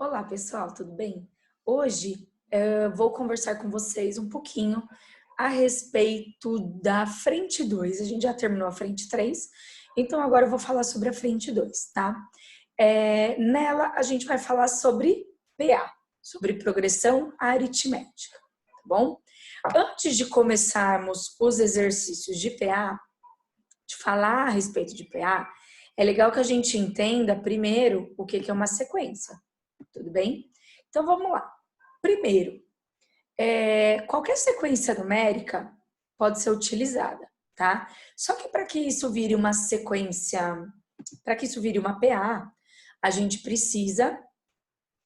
Olá, pessoal, tudo bem? Hoje vou conversar com vocês um pouquinho a respeito da frente 2. A gente já terminou a frente 3, então agora eu vou falar sobre a frente 2, tá? Nela a gente vai falar sobre PA, sobre progressão aritmética, tá bom? Antes de começarmos os exercícios de PA, de falar a respeito de PA, é legal que a gente entenda primeiro o que é uma sequência, tudo bem? Então vamos lá. Primeiro, qualquer sequência numérica pode ser utilizada, tá? Só que para que isso vire uma sequência, para que isso vire uma PA, a gente precisa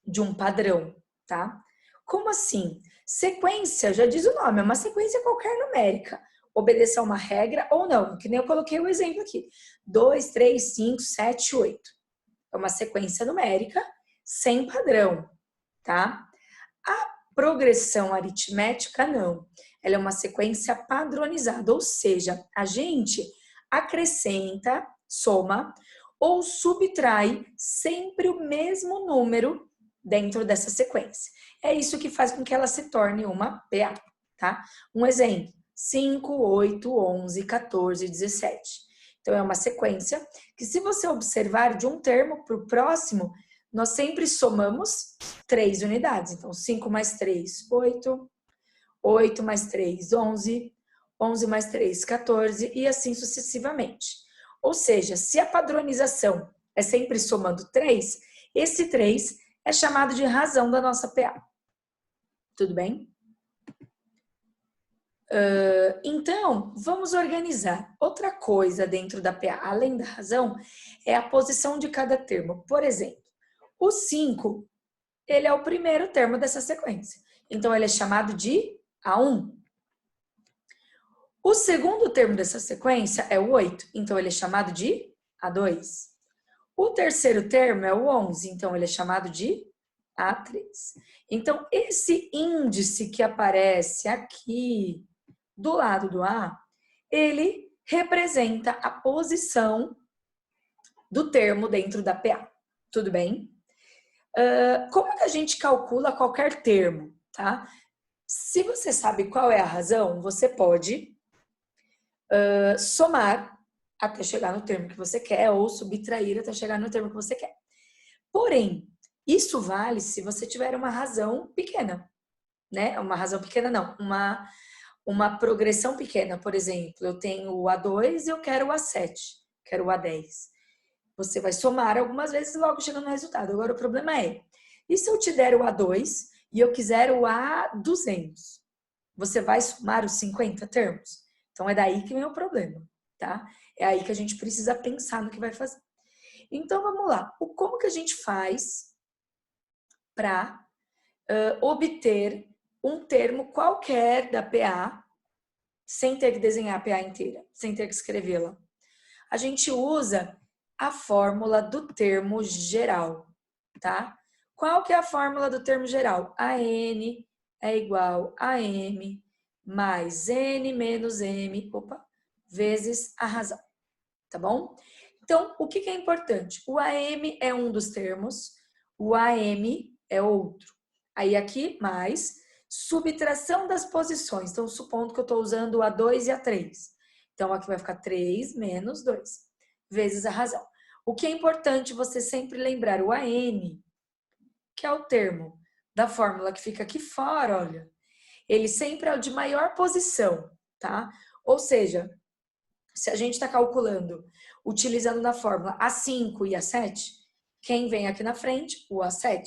de um padrão, tá? Como assim? Sequência, já diz o nome, é uma sequência qualquer numérica. Obedecer a uma regra ou não, que nem eu coloquei o exemplo aqui. 2, 3, 5, 7, 8. É uma sequência numérica sem padrão, tá? A progressão aritmética, não. Ela é uma sequência padronizada, ou seja, a gente acrescenta, soma ou subtrai sempre o mesmo número dentro dessa sequência. É isso que faz com que ela se torne uma PA, tá? Um exemplo: 5, 8, 11, 14, 17. Então, é uma sequência que, se você observar de um termo para o próximo, nós sempre somamos 3 unidades. Então, 5 mais 3, 8. 8 mais 3, 11. 11 mais 3, 14. E assim sucessivamente. Ou seja, se a padronização é sempre somando 3, esse 3 é chamado de razão da nossa PA. Tudo bem? Então, vamos organizar. Outra coisa dentro da PA, além da razão, é a posição de cada termo. Por exemplo, o 5, ele é o primeiro termo dessa sequência. Então, ele é chamado de A1. O segundo termo dessa sequência é o 8. Então, ele é chamado de A2. O terceiro termo é o 11. Então, ele é chamado de A3. Então, esse índice que aparece aqui do lado do A, ele representa a posição do termo dentro da PA. Tudo bem? Como que a gente calcula qualquer termo, tá? Se você sabe qual é a razão, você pode somar até chegar no termo que você quer ou subtrair até chegar no termo que você quer. Porém, isso vale se você tiver uma razão pequena, né? Uma razão pequena não, uma progressão pequena. Por exemplo, eu tenho o A2 e eu quero o A7, quero o A10. Você vai somar algumas vezes e logo chega no resultado. Agora o problema é, e se eu te der o A2 e eu quiser o A200? Você vai somar os 50 termos? Então é daí que vem o problema, tá? É aí que a gente precisa pensar no que vai fazer. Então vamos lá. Como que a gente faz para obter um termo qualquer da PA sem ter que desenhar a PA inteira, sem ter que escrevê-la? A gente usa a fórmula do termo geral, tá? Qual que é a fórmula do termo geral? A n é igual a m mais n menos m, vezes a razão, tá bom? Então, o que é importante? O AM é um dos termos, o AM é outro. Aí aqui, mais subtração das posições. Então, supondo que eu estou usando o A2 e A3. Então, aqui vai ficar 3 menos 2, vezes a razão. O que é importante você sempre lembrar, o AN, que é o termo da fórmula que fica aqui fora, olha, ele sempre é o de maior posição, tá? Ou seja, se a gente está calculando, utilizando na fórmula A5 e A7, quem vem aqui na frente? O A7,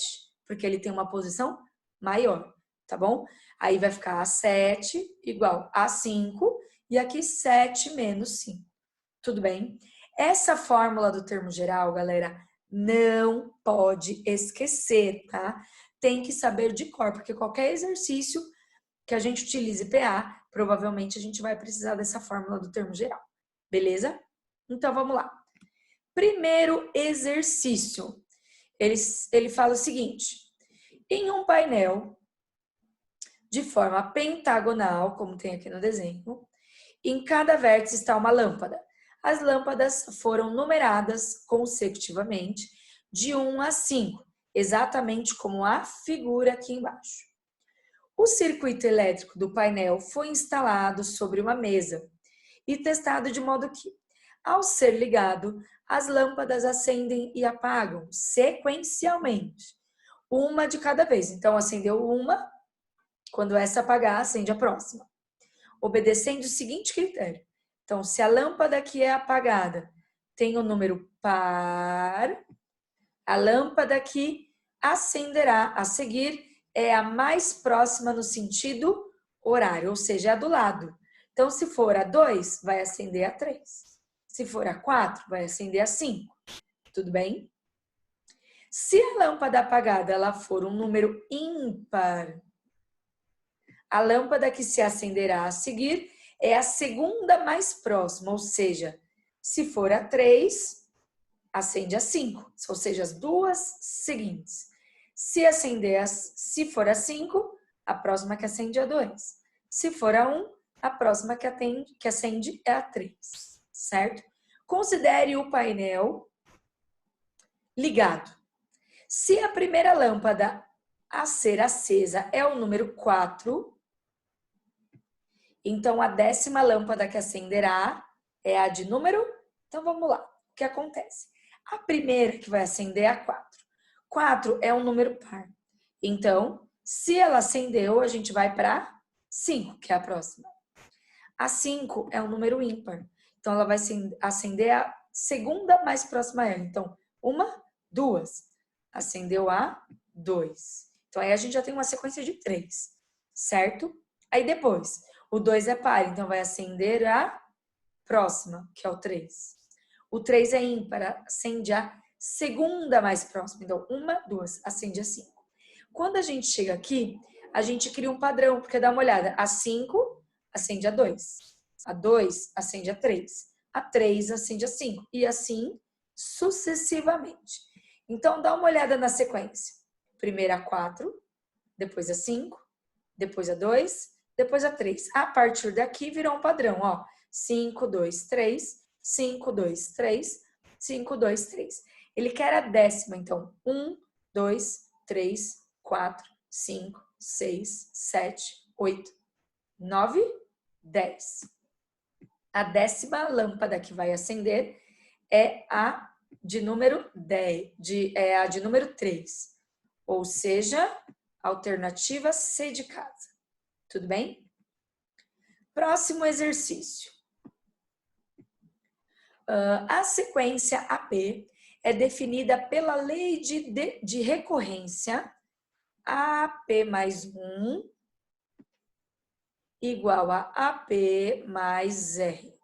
porque ele tem uma posição maior, tá bom? Aí vai ficar A7 igual a 5 e aqui 7 menos 5. Tudo bem? Essa fórmula do termo geral, galera, não pode esquecer, tá? Tem que saber de cor, porque qualquer exercício que a gente utilize PA, provavelmente a gente vai precisar dessa fórmula do termo geral. Beleza? Então vamos lá. Primeiro exercício. Ele fala o seguinte: em um painel de forma pentagonal, como tem aqui no desenho, em cada vértice está uma lâmpada. As lâmpadas foram numeradas consecutivamente de 1 a 5. exatamente como a figura aqui embaixo. O circuito elétrico do painel foi instalado sobre uma mesa e testado de modo que, ao ser ligado, as lâmpadas acendem e apagam sequencialmente, uma de cada vez. Então, acendeu uma, quando essa apagar, acende a próxima, obedecendo o seguinte critério. Então, se a lâmpada que é apagada tem o número par, a lâmpada que acenderá a seguir é a mais próxima no sentido horário, ou seja, a do lado. Então, se for a 2, vai acender a 3. Se for a 4, vai acender a 5. Tudo bem? Se a lâmpada apagada ela for um número ímpar, a lâmpada que se acenderá a seguir é a segunda mais próxima, ou seja, se for a 3, acende a 5, ou seja, as duas seguintes. Se for a 5, a próxima que acende é a 2. Se for a 1, a próxima que acende é a 3, certo? Considere o painel ligado. Se a primeira lâmpada a ser acesa é o número 4, então a 10ª lâmpada que acenderá é a de número... Então vamos lá, o que acontece? A primeira que vai acender é a 4. 4 é um número par. Então, se ela acendeu, a gente vai para 5, que é a próxima. A 5 é um número ímpar. Então, ela vai acender a segunda mais próxima a ela. Então, 1, 2. Acendeu a 2. Então, aí a gente já tem uma sequência de 3, certo? Aí depois, o 2 é par, então vai acender a próxima, que é o 3. O 3 é ímpar, acende a segunda mais próxima. Então, 1, 2, acende a 5. Quando a gente chega aqui, a gente cria um padrão, porque dá uma olhada. A 5 acende a 2. A 2 acende a 3. A 3 acende a 5. E assim sucessivamente. Então, dá uma olhada na sequência. Primeiro a 4, depois a 5, depois a 2, depois a 3. A partir daqui virou um padrão, ó. 5, 2, 3, 5, 2, 3, 5, 2, 3. Ele quer a 10ª, então. 1, 2, 3, 4, 5, 6, 7, 8, 9, 10. A 10ª lâmpada que vai acender é a de número 10, é a de número 3. Ou seja, alternativa C de casa. Tudo bem? Próximo exercício. A sequência AP é definida pela lei de recorrência AP mais 1 igual a AP mais R.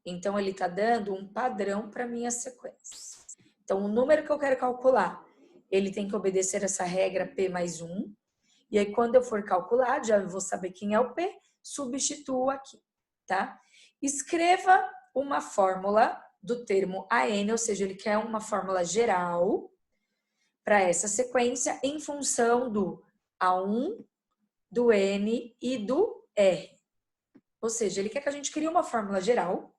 Então, ele está dando um padrão para a minha sequência. Então, o número que eu quero calcular, ele tem que obedecer essa regra P mais 1. E aí, quando eu for calcular, já vou saber quem é o P, substituo aqui, tá? Escreva uma fórmula do termo AN, ou seja, ele quer uma fórmula geral para essa sequência em função do A1, do N e do R. Ou seja, ele quer que a gente crie uma fórmula geral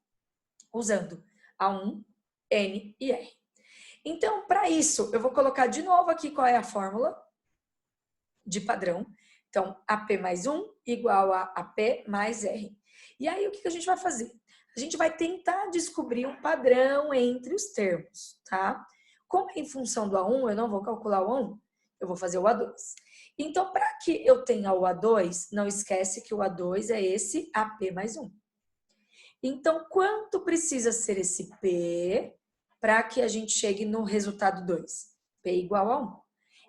usando A1, N e R. Então, para isso, eu vou colocar de novo aqui qual é a fórmula de padrão. Então, AP mais 1 igual a AP mais R. E aí, o que a gente vai fazer? A gente vai tentar descobrir um padrão entre os termos, tá? Como é em função do A1, eu não vou calcular o A1, eu vou fazer o A2. Então, para que eu tenha o A2, não esquece que o A2 é esse AP mais 1. Então, quanto precisa ser esse P para que a gente chegue no resultado 2? P igual a 1.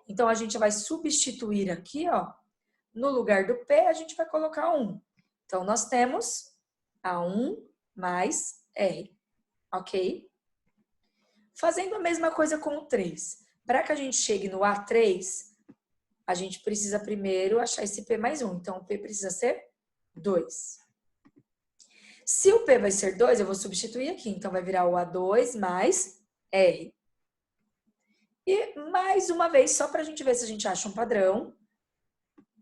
Então, a gente vai substituir aqui, ó, no lugar do P, a gente vai colocar 1. Então, nós temos A1 mais R, ok? Fazendo a mesma coisa com o 3. Para que a gente chegue no A3, a gente precisa primeiro achar esse P mais 1. Então, o P precisa ser 2. Se o P vai ser 2, eu vou substituir aqui. Então, vai virar o A2 mais R. E, mais uma vez, só para a gente ver se a gente acha um padrão.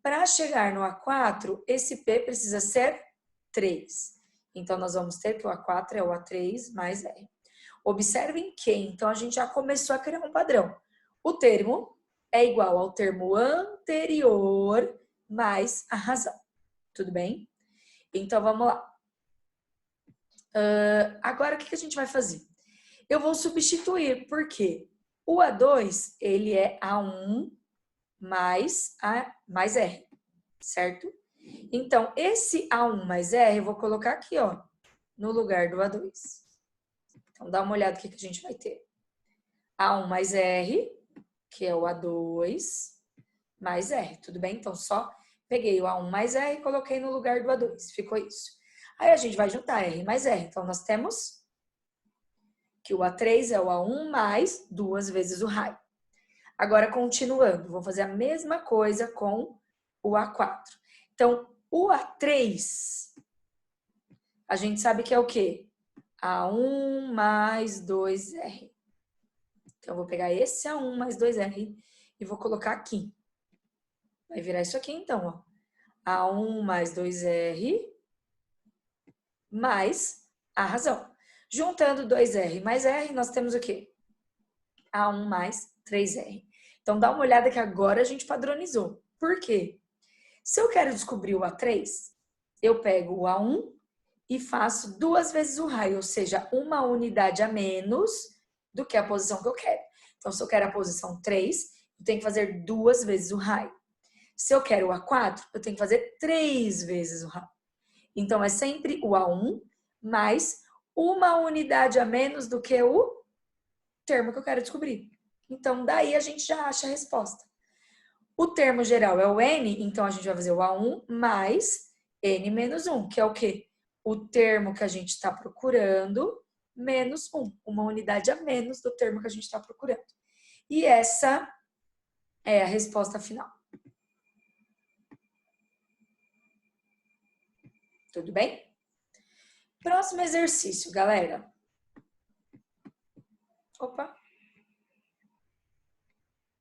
Para chegar no A4, esse P precisa ser 3. Então, nós vamos ter que o A4 é o A3 mais R. Observem que, então, a gente já começou a criar um padrão. O termo é igual ao termo anterior mais a razão. Tudo bem? Então, vamos lá. Agora, o que a gente vai fazer? Eu vou substituir, porque o A2, ele é A1 mais R, certo? Então, esse A1 mais R, eu vou colocar aqui, ó, no lugar do A2. Então, dá uma olhada no que a gente vai ter. A1 mais R, que é o A2, mais R, tudo bem? Então, só peguei o A1 mais R e coloquei no lugar do A2, ficou isso. Aí, a gente vai juntar R mais R. Então, nós temos que o A3 é o A1 mais 2 vezes o raio. Agora, continuando, vou fazer a mesma coisa com o A4. Então, o A3, a gente sabe que é o quê? A1 mais 2R. Então, eu vou pegar esse A1 mais 2R e vou colocar aqui. Vai virar isso aqui, então, ó. A1 mais 2R mais a razão. Juntando 2R mais R, nós temos o quê? A1 mais 3R. Então, dá uma olhada que agora a gente padronizou. Por quê? Se eu quero descobrir o A3, eu pego o A1 e faço 2 vezes o raio, ou seja, uma unidade a menos do que a posição que eu quero. Então, se eu quero a posição 3, eu tenho que fazer 2 vezes o raio. Se eu quero o A4, eu tenho que fazer 3 vezes o raio. Então, é sempre o A1 mais uma unidade a menos do que o termo que eu quero descobrir. Então, daí a gente já acha a resposta. O termo geral é o N, então a gente vai fazer o A1 mais N menos 1, que é o quê? O termo que a gente está procurando menos 1, uma unidade a menos do termo que a gente está procurando. E essa é a resposta final. Tudo bem? Próximo exercício, galera. Opa.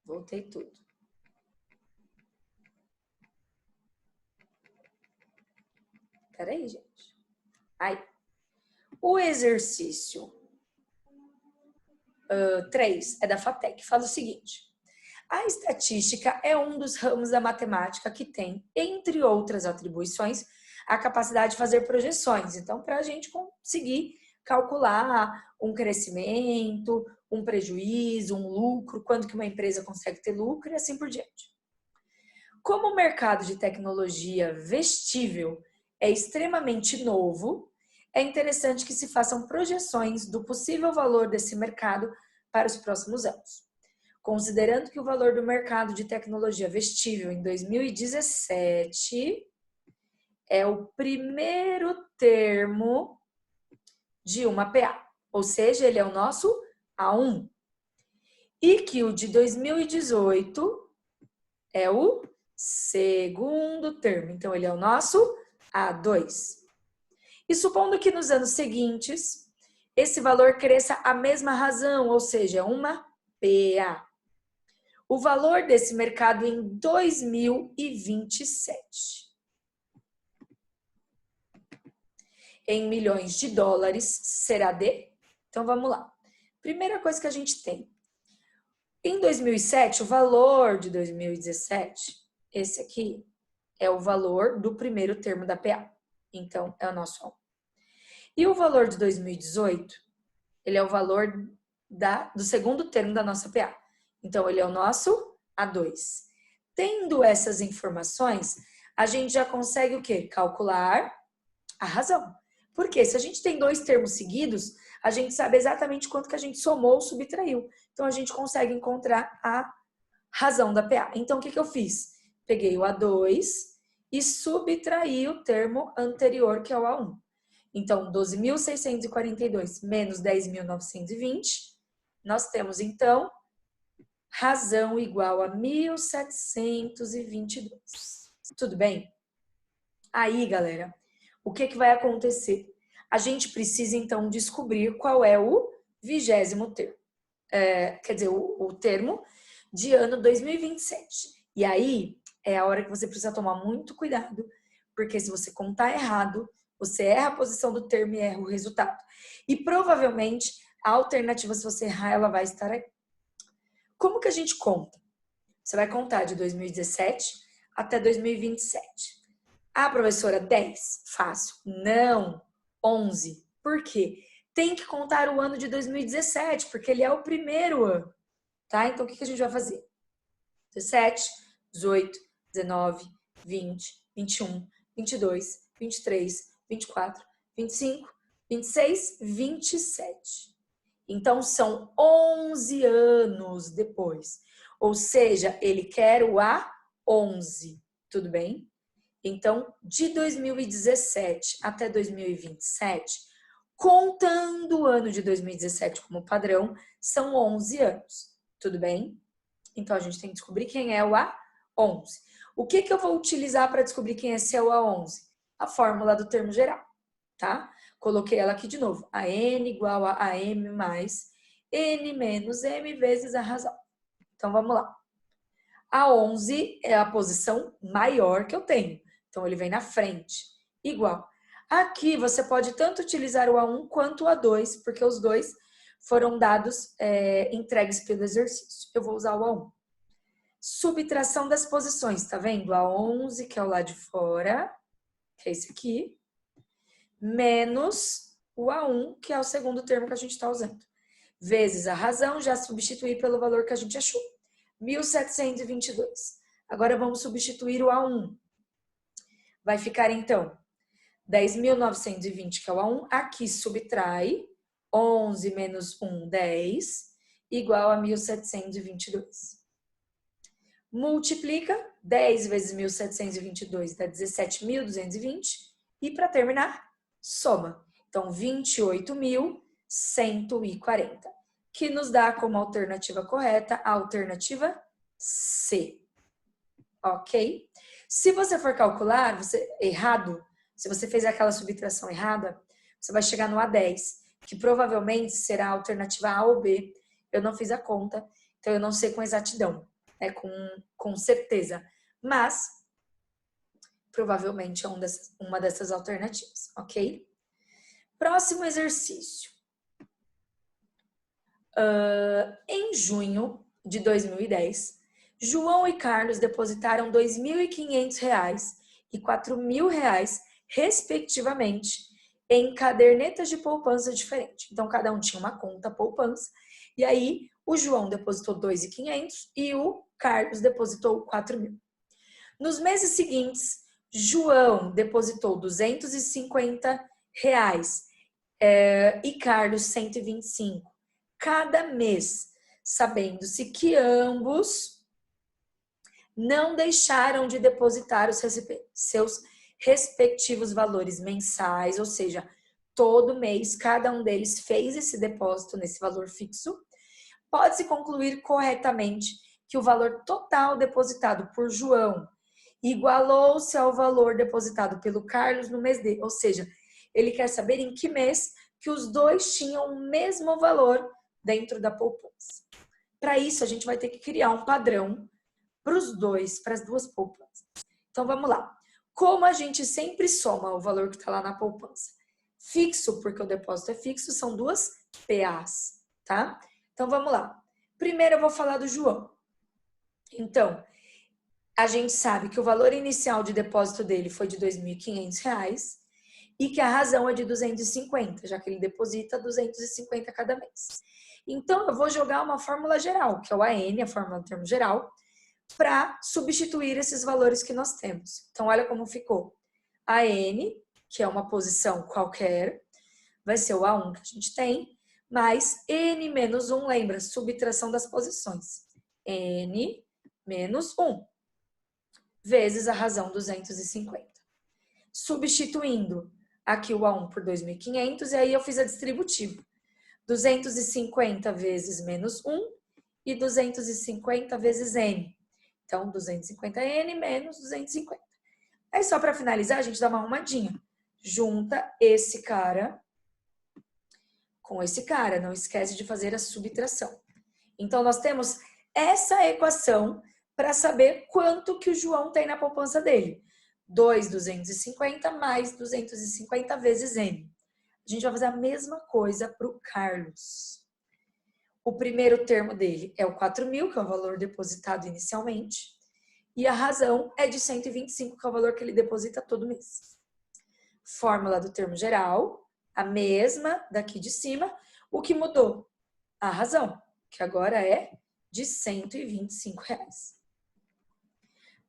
Voltei tudo. Peraí, gente. Aí. O exercício 3 é da FATEC. Fala o seguinte. A estatística é um dos ramos da matemática que tem, entre outras atribuições, a capacidade de fazer projeções. Então, para a gente conseguir calcular um crescimento, um prejuízo, um lucro, quando que uma empresa consegue ter lucro e assim por diante. Como o mercado de tecnologia vestível é extremamente novo, é interessante que se façam projeções do possível valor desse mercado para os próximos anos. Considerando que o valor do mercado de tecnologia vestível em 2017 é o primeiro termo de uma PA, ou seja, ele é o nosso A1. E que o de 2018 é o segundo termo, então ele é o nosso A2. E supondo que nos anos seguintes esse valor cresça a mesma razão, ou seja, uma PA. O valor desse mercado em 2027. Em milhões de dólares será de? Então vamos lá. Primeira coisa que a gente tem. Em 2007, o valor de 2017, esse aqui, é o valor do primeiro termo da PA. Então, é o nosso 1. E o valor de 2018, ele é o valor do segundo termo da nossa PA. Então, ele é o nosso A2. Tendo essas informações, a gente já consegue o quê? Calcular a razão. Porque se a gente tem 2 termos seguidos, a gente sabe exatamente quanto que a gente somou ou subtraiu. Então, a gente consegue encontrar a razão da PA. Então, o que eu fiz? Peguei o A2 e subtraí o termo anterior, que é o A1. Então, 12.642 menos 10.920, nós temos, então, razão igual a 1.722. Tudo bem? Aí, galera, o que vai acontecer? A gente precisa, então, descobrir qual é o 20º termo. Quer dizer, o termo de ano 2027. E aí, é a hora que você precisa tomar muito cuidado, porque se você contar errado, você erra a posição do termo e erra o resultado. E provavelmente, a alternativa, se você errar, ela vai estar aí. Como que a gente conta? Você vai contar de 2017 até 2027. Ah, professora, 10? Fácil. Não, 11. Por quê? Tem que contar o ano de 2017, porque ele é o primeiro ano, tá? Então, o que a gente vai fazer? 17, 18, 19, 20, 21, 22, 23, 24, 25, 26, 27. Então, são 11 anos depois. Ou seja, ele quer o A11, tudo bem? Então, de 2017 até 2027, contando o ano de 2017 como padrão, são 11 anos, tudo bem? Então, a gente tem que descobrir quem é o A11. O que eu vou utilizar para descobrir quem é esse o A11? A fórmula do termo geral, tá? Coloquei ela aqui de novo. A N igual a AM mais N menos M vezes a razão. Então, vamos lá. A 11 é a posição maior que eu tenho. Então, ele vem na frente. Igual. Aqui, você pode tanto utilizar o A1 quanto o A2, porque os dois foram dados entregues pelo exercício. Eu vou usar o A1. Subtração das posições, tá vendo? A11, que é o lado de fora, que é esse aqui, menos o A1, que é o segundo termo que a gente está usando. Vezes a razão, já substituir pelo valor que a gente achou. 1.722. Agora vamos substituir o A1. Vai ficar, então, 10.920, que é o A1. Aqui subtrai 11 menos 1, 10, igual a 1.722. Multiplica 10 vezes 1.722 dá 17.220. E para terminar, soma. Então, 28.140, que nos dá como alternativa correta a alternativa C. Ok? Se você for calcular errado, se você fez aquela subtração errada, você vai chegar no A10, que provavelmente será a alternativa A ou B. Eu não fiz a conta, então eu não sei com exatidão, com certeza. Mas, provavelmente é uma dessas alternativas, ok? Próximo exercício. Em junho de 2010, João e Carlos depositaram R$ 2.500 e R$ 4.000, respectivamente, em cadernetas de poupança diferentes. Então, cada um tinha uma conta poupança. E aí, o João depositou R$ 2.500 e o Carlos depositou R$ 4.000. Nos meses seguintes, João depositou R$ 250 e Carlos 125 cada mês, sabendo-se que ambos não deixaram de depositar os seus respectivos valores mensais, ou seja, todo mês cada um deles fez esse depósito nesse valor fixo. Pode-se concluir corretamente que o valor total depositado por João igualou-se ao valor depositado pelo Carlos no mês dele, ou seja, ele quer saber em que mês que os dois tinham o mesmo valor dentro da poupança. Para isso, a gente vai ter que criar um padrão para as duas poupanças. Então, vamos lá. Como a gente sempre soma o valor que está lá na poupança? Fixo, porque o depósito é fixo, são duas PAs, tá? Então, vamos lá. Primeiro, eu vou falar do João. Então, a gente sabe que o valor inicial de depósito dele foi de R$ 2.500 e que a razão é de 250, já que ele deposita 250 cada mês. Então, eu vou jogar uma fórmula geral, que é o AN, a fórmula do termo geral, para substituir esses valores que nós temos. Então, olha como ficou. AN, que é uma posição qualquer, vai ser o A1 que a gente tem, mais N menos 1, lembra? Subtração das posições. N menos 1, vezes a razão 250. Substituindo aqui o A1 por 2.500, e aí eu fiz a distributiva. 250 vezes menos 1 e 250 vezes N. Então, 250N menos 250. Aí, só para finalizar, a gente dá uma arrumadinha. Junta esse cara com esse cara. Não esquece de fazer a subtração. Então, nós temos essa equação para saber quanto que o João tem na poupança dele. 250 mais 250 vezes N. A gente vai fazer a mesma coisa para o Carlos. O primeiro termo dele é o 4.000, que é o valor depositado inicialmente. E a razão é de 125, que é o valor que ele deposita todo mês. Fórmula do termo geral, a mesma daqui de cima. O que mudou? A razão, que agora é de R$125.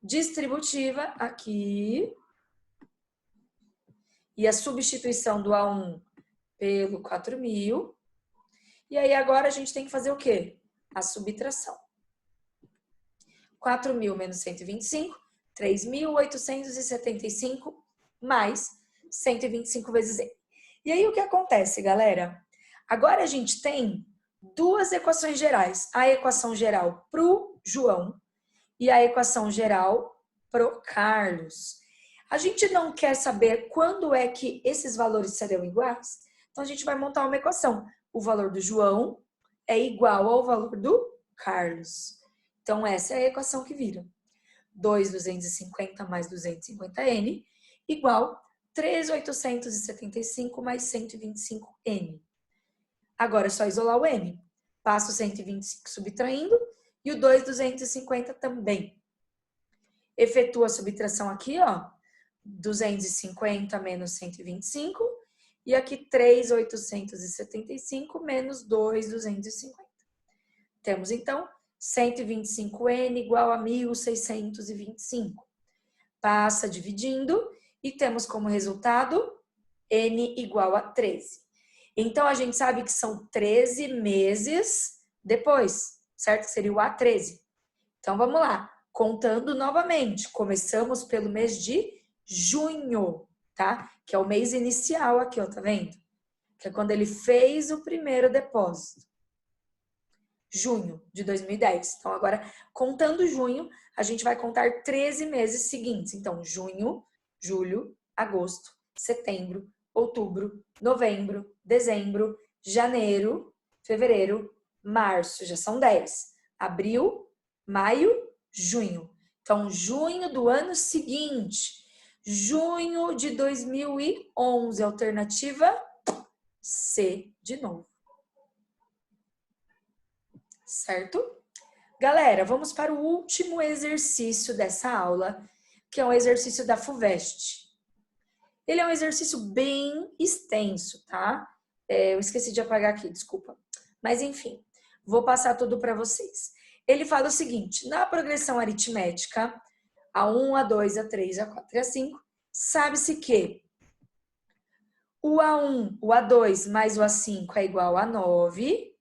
Distributiva aqui. E a substituição do A1 pelo 4.000. E aí agora a gente tem que fazer o quê? A subtração. 4.000 menos 125, 3.875 mais 125 vezes N. E aí o que acontece, galera? Agora a gente tem duas equações gerais. A equação geral para o João e a equação geral para o Carlos. A gente não quer saber quando é que esses valores serão iguais, então a gente vai montar uma equação. O valor do João é igual ao valor do Carlos. Então, essa é a equação que vira. 2.250 mais 250N igual 3.875 mais 125N. Agora é só isolar o N. Passo o 125 subtraindo e o 2.250 também. Efetua a subtração aqui, ó. 250 menos 125 e aqui 3.875 menos 2.250. Temos então 125N igual a 1.625. Passa dividindo e temos como resultado N igual a 13. Então, a gente sabe que são 13 meses depois, certo? Que seria o A13. Então, vamos lá. Contando novamente, começamos pelo mês de junho, tá? Que é o mês inicial aqui, ó, tá vendo? Que é quando ele fez o primeiro depósito. Junho de 2010. Então, agora, contando junho, a gente vai contar 13 meses seguintes. Então, junho, julho, agosto, setembro, outubro, novembro, dezembro, janeiro, fevereiro, março, já são 10. Abril, maio, junho. Então, junho do ano seguinte. Junho de 2011, alternativa C de novo. Certo? Galera, vamos para o último exercício dessa aula, que é um exercício da FUVEST. Ele é um exercício bem extenso, tá? Eu esqueci de apagar aqui, desculpa. Mas enfim, vou passar tudo para vocês. Ele fala o seguinte, na progressão aritmética, A1, A2, A3, A4 e A5, sabe-se que o A1, o A2 mais o A5 é igual a 9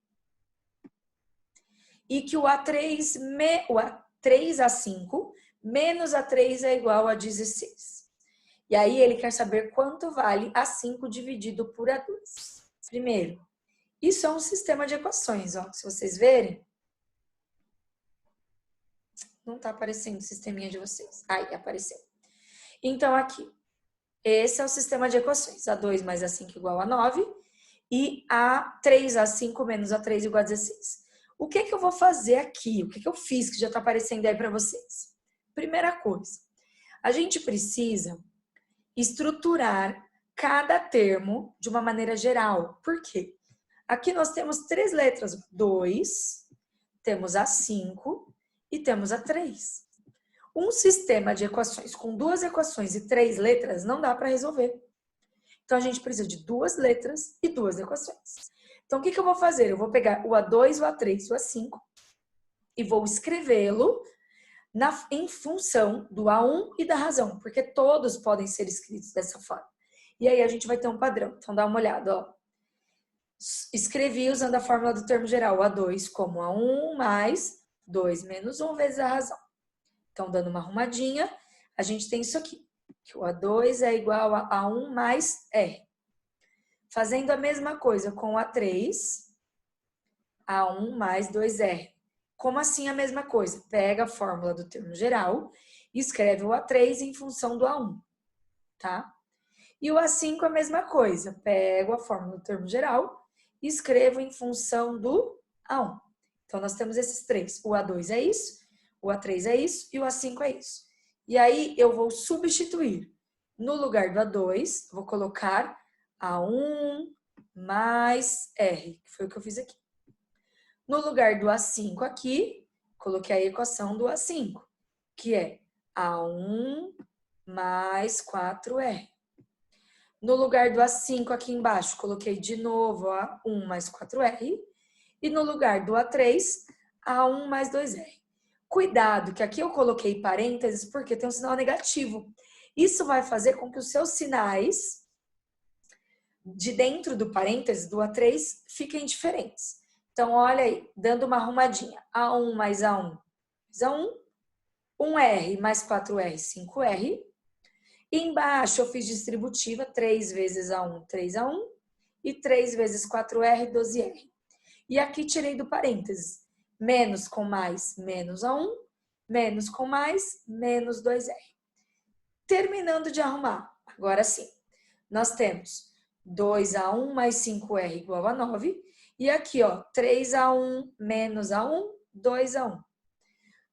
e que o A3, o A5 menos A3 é igual a 16. E aí ele quer saber quanto vale A5 dividido por A2. Primeiro, isso é um sistema de equações, ó. Se vocês verem, não tá aparecendo o sisteminha de vocês. Aí, apareceu. Então, aqui, esse é o sistema de equações. A2 mais A5 igual a 9 e A3A5 menos A3 igual a 16. O que eu vou fazer aqui? O que eu fiz que já tá aparecendo aí para vocês? Primeira coisa, a gente precisa estruturar cada termo de uma maneira geral. Por quê? Aqui nós temos 3 letras. 2, temos A5 e temos A3. Um sistema de equações com 2 equações e 3 letras não dá para resolver. Então, a gente precisa de 2 letras e 2 equações. Então, o que eu vou fazer? Eu vou pegar o A2, o A3 e o A5 e vou escrevê-lo em função do A1 e da razão, porque todos podem ser escritos dessa forma. E aí, a gente vai ter um padrão. Então, dá uma olhada, ó. Escrevi usando a fórmula do termo geral, o A2 como A1 mais 2 menos 1 vezes a razão. Então, dando uma arrumadinha, a gente tem isso aqui, que o A2 é igual a A1 mais R. Fazendo a mesma coisa com o A3, A1 mais 2R. Como assim a mesma coisa? Pega a fórmula do termo geral e escreve o A3 em função do A1, tá? E o A5 a mesma coisa. Pego a fórmula do termo geral e escrevo em função do A1. Então, nós temos esses 3. O A2 é isso, o A3 é isso e o A5 é isso. E aí, eu vou substituir. No lugar do A2, vou colocar A1 mais R, que foi o que eu fiz aqui. No lugar do A5 aqui, coloquei a equação do A5, que é A1 mais 4R. No lugar do A5 aqui embaixo, coloquei de novo A1 mais 4R. E no lugar do A3, A1 mais 2R. Cuidado, que aqui eu coloquei parênteses porque tem um sinal negativo. Isso vai fazer com que os seus sinais de dentro do parênteses, do A3, fiquem diferentes. Então, olha aí, dando uma arrumadinha. A1 mais A1 mais A1. 1R mais 4R, 5R. E embaixo eu fiz distributiva, 3 vezes A1, 3A1. E 3 vezes 4R, 12R. E aqui tirei do parênteses. Menos com mais, menos A1. Menos com mais, menos 2R. Terminando de arrumar. Agora sim. Nós temos 2A1 mais 5R igual a 9. E aqui, ó, 3A1 menos A1, 2A1.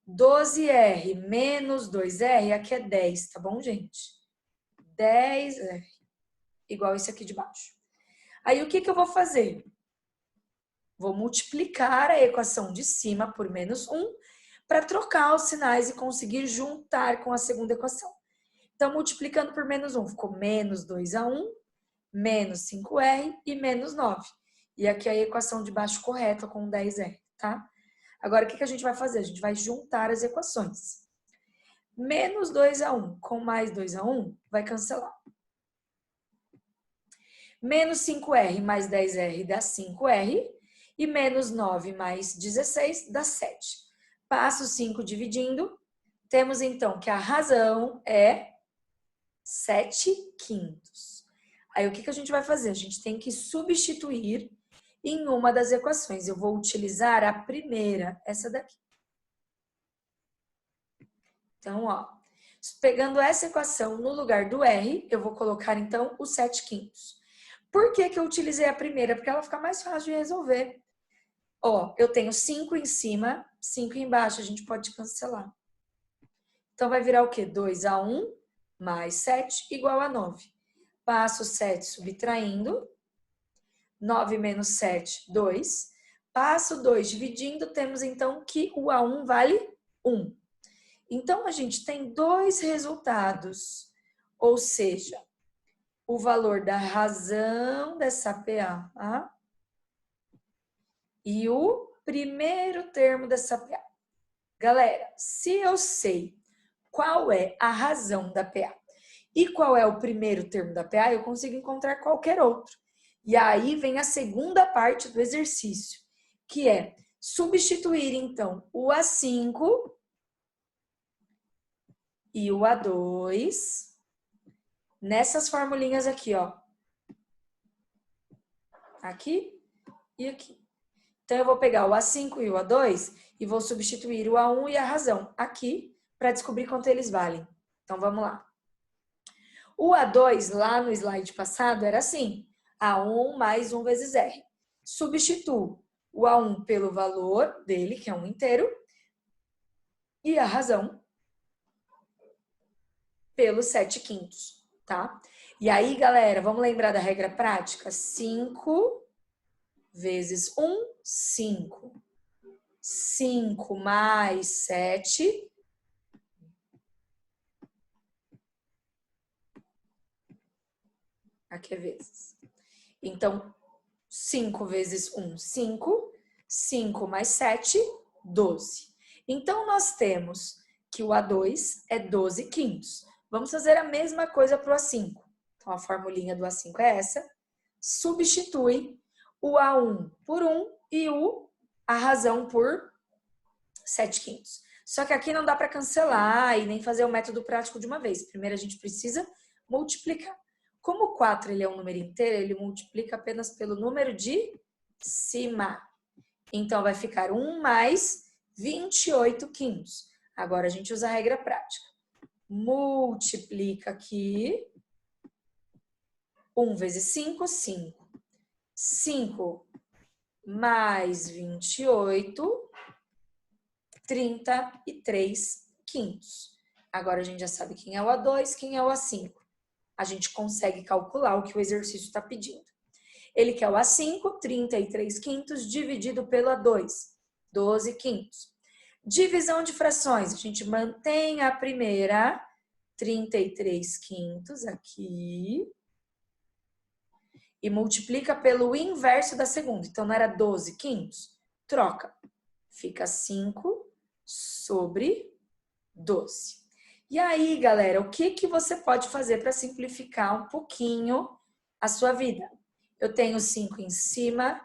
12R menos 2R, aqui é 10, tá bom, gente? 10R, igual esse aqui de baixo. Aí, o que eu vou fazer? Vou multiplicar a equação de cima por menos 1 para trocar os sinais e conseguir juntar com a segunda equação. Então, multiplicando por menos 1, ficou menos 2A1, menos 5R e menos 9. E aqui a equação de baixo correta com 10R, tá? Agora, o que a gente vai fazer? A gente vai juntar as equações. Menos 2A1 com mais 2A1 vai cancelar. Menos 5R mais 10R dá 5R. E menos 9 mais 16 dá 7. Passo 5 dividindo. Temos, então, que a razão é 7/5. Aí, o que a gente vai fazer? A gente tem que substituir em uma das equações. Eu vou utilizar a primeira, essa daqui. Então, ó, pegando essa equação no lugar do R, eu vou colocar, então, o 7/5. Por que eu utilizei a primeira? Porque ela fica mais fácil de resolver. Ó, eu tenho 5 em cima, 5 embaixo, a gente pode cancelar. Então, vai virar o quê? 2A1 mais 7 igual a 9. Passo 7 subtraindo. 9 menos 7, 2. Passo 2 dividindo, temos então que o A1 vale 1. Então, a gente tem dois resultados, ou seja, o valor da razão dessa PA, tá? E o primeiro termo dessa PA. Galera, se eu sei qual é a razão da PA e qual é o primeiro termo da PA, eu consigo encontrar qualquer outro. E aí vem a segunda parte do exercício, que é substituir, então, o A5 e o A2 nessas formulinhas aqui, ó. Aqui e aqui. Então, eu vou pegar o A5 e o A2 e vou substituir o A1 e a razão aqui para descobrir quanto eles valem. Então, vamos lá. O A2, lá no slide passado, era assim. A1 mais 1 vezes R. Substituo o A1 pelo valor dele, que é 1 inteiro, e a razão pelo 7/5, tá? E aí, galera, vamos lembrar da regra prática? 5 vezes 1, 5. 5 mais 7. Aqui é vezes. Então, 5 vezes 1, 5. 5 mais 7, 12. Então, nós temos que o A2 é 12/5. Vamos fazer a mesma coisa para o A5. Então, a formulinha do A5 é essa. Substitui o A1 por 1 e a razão por 7/5. Só que aqui não dá para cancelar e nem fazer o método prático de uma vez. Primeiro, a gente precisa multiplicar. Como o 4 ele é um número inteiro, ele multiplica apenas pelo número de cima. Então, vai ficar 1 mais 28/5. Agora, a gente usa a regra prática. Multiplica aqui. 1 vezes 5, 5. 5 mais 28, 33/5. Agora, a gente já sabe quem é o A2, quem é o A5. A gente consegue calcular o que o exercício está pedindo. Ele quer o A5, 33 quintos, dividido pelo A2, 12 quintos. Divisão de frações, a gente mantém a primeira, 33 quintos aqui, e multiplica pelo inverso da segunda. Então, não era 12 quintos? Troca. Fica 5 sobre 12. E aí, galera, o que você pode fazer para simplificar um pouquinho a sua vida? Eu tenho 5 em cima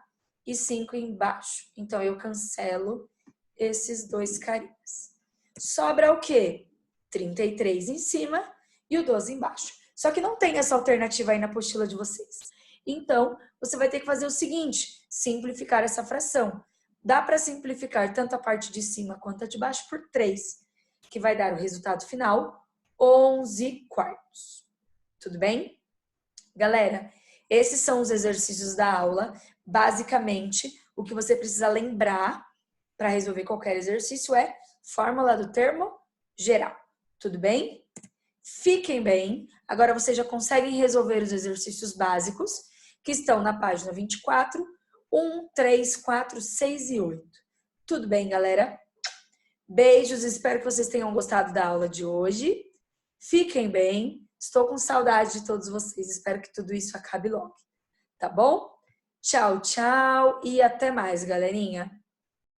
e 5 embaixo. Então, eu cancelo esses dois carinhas. Sobra o quê? 33 em cima e o 12 embaixo. Só que não tem essa alternativa aí na apostila de vocês. Então, você vai ter que fazer o seguinte, simplificar essa fração. Dá para simplificar tanto a parte de cima quanto a de baixo por 3, que vai dar o resultado final, 11 quartos. Tudo bem? Galera, esses são os exercícios da aula. Basicamente, o que você precisa lembrar para resolver qualquer exercício é fórmula do termo geral. Tudo bem? Fiquem bem. Agora vocês já conseguem resolver os exercícios básicos que estão na página 24, 1, 3, 4, 6 e 8. Tudo bem, galera? Beijos, espero que vocês tenham gostado da aula de hoje. Fiquem bem. Estou com saudade de todos vocês. Espero que tudo isso acabe logo. Tá bom? Tchau, tchau e até mais, galerinha.